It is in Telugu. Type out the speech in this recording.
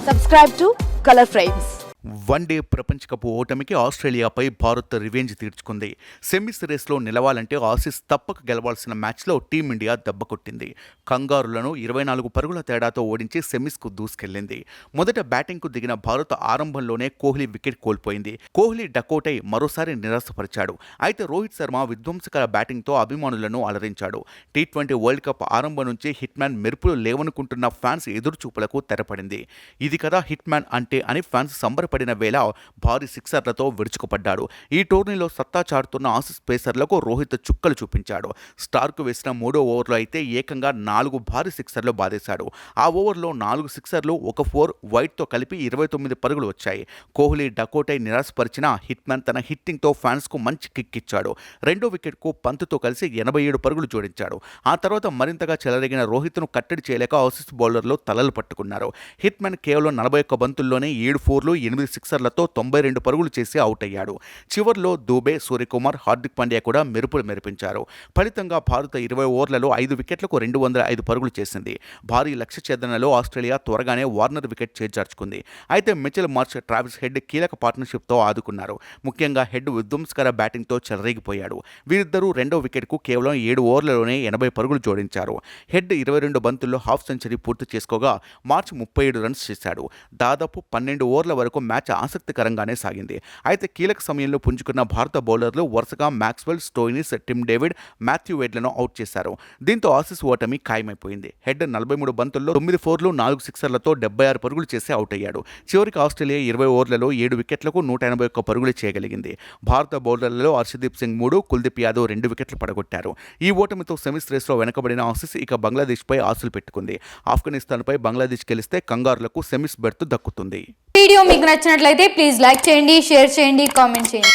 Subscribe to Color Frames. One day ప్రపంచ కప్ ఓటమికి ఆస్ట్రేలియాపై భారత్ రివెంజ్ తీర్చుకుంది. సెమీస్ రేస్లో నిలవాలంటే ఆసీస్ తప్పక గెలవాల్సిన మ్యాచ్లో టీమిండియా దెబ్బకొట్టింది. కంగారులను 24 పరుగుల తేడాతో ఓడించి సెమీస్కు దూసుకెళ్లింది. మొదట బ్యాటింగ్కు దిగిన భారత్ ఆరంభంలోనే కోహ్లీ వికెట్ కోల్పోయింది. కోహ్లీ డకౌట్ అయి మరోసారి నిరాశపరిచాడు. అయితే రోహిత్ శర్మ విధ్వంసకర బ్యాటింగ్తో అభిమానులను అలరించాడు. టీ20 వరల్డ్ కప్ ఆరంభం నుంచి హిట్ మ్యాన్ మెరుపులు లేవనుకుంటున్న ఫ్యాన్స్ ఎదురుచూపులకు తెరపడింది. ఇది కదా హిట్ మ్యాన్ అంటే అని ఫ్యాన్స్ సంబరపడిన వేళ భారీ సిక్సర్లతో విరుచుకుపడ్డాడు. ఈ టోర్నీలో సత్తా చాటుతున్న ఆసీస్ పేసర్లకు రోహిత్ చుక్కలు చూపించాడు. స్టార్కు వేసిన 3వ ఓవర్లో అయితే ఏకంగా 4 భారీ సిక్సర్లు బాదేశాడు. ఆ ఓవర్లో 4 సిక్సర్లు, 1 4 వైట్తో కలిపి 29 పరుగులు వచ్చాయి. కోహ్లీ డకౌటై నిరాశపరిచిన హిట్ మ్యాన్ తన హిట్టింగ్తో ఫ్యాన్స్కు మంచి కిక్ ఇచ్చాడు. రెండో వికెట్కు పంత్తో కలిసి 87 పరుగులు జోడించాడు. ఆ తర్వాత మరింతగా చెలరేగిన రోహిత్ను కట్టడి చేయలేక ఆసీస్ బౌలర్లు తలలు పట్టుకున్నారు. హిట్ మ్యాన్ కేవలం 41 బంతుల్లోనే 7 4లు 8 సిక్సర్లతో 92 పరుగులు చేసి అవుట్ అయ్యాడు. చివర్లో దూబే, సూర్యకుమార్, హార్దిక్ పాండ్యా కూడా మెరుపులు మెరిపించారు. ఫలితంగా భారత 20 ఓవర్లలో 5 వికెట్లకు 205 పరుగులు చేసింది. భారీ లక్ష్య ఛేదనలో ఆస్ట్రేలియా త్వరగానే వార్నర్ వికెట్ చేజార్చుకుంది. అయితే మిచెల్ మార్ష్, ట్రావిస్ హెడ్ కీలక పార్ట్నర్షిప్తో ఆదుకున్నారు. ముఖ్యంగా హెడ్ విధ్వంసకర బ్యాటింగ్తో చెలరేగిపోయాడు. వీరిద్దరూ రెండో వికెట్కు కేవలం 7 ఓవర్లలోనే 80 పరుగులు జోడించారు. హెడ్ 22 బంతుల్లో హాఫ్ సెంచరీ పూర్తి చేసుకోగా మార్చ్ 37 రన్స్ చేశాడు. దాదాపు 12 ఓవర్ల వరకు మ్యాచ్ ఆసక్తికరంగానే సాగింది. అయితే కీలక సమయంలో పుంజుకున్న భారత బౌలర్లు వరుసగా Maxwell, Stoinis, Tim David, Matthew వేడ్లను అవుట్ చేశారు. దీంతో ఆసీస్ ఓటమి ఖాయమైపోయింది. హెడ్ 43 బంతుల్లో 9 4లు 4 సిక్సర్లతో 76 పరుగులు చేసి అవుట్ అయ్యాడు. చివరికి ఆస్ట్రేలియా 20 ఓవర్లలో 7 వికెట్లకు 181 పరుగులు చేయగలిగింది. భారత బౌలర్లలో హర్షదీప్ సింగ్ 3, కుల్దీప్ యాదవ్ 2 వికెట్లు పడగొట్టారు. ఈ ఓటమితో సెమీస్ రేస్లో వెనకబడిన ఆసీస్ ఇక బంగ్లాదేశ్పై ఆశలు పెట్టుకుంది. ఆఫ్ఘనిస్తాన్పై బంగ్లాదేశ్ గెలిస్తే కంగారులకు సెమీస్ బెర్త్ దక్కుతుంది. వీడియో మీకు నచ్చినట్లయితే ప్లీజ్ లైక్ చేయండి, షేర్ చేయండి, కామెంట్ చేయండి.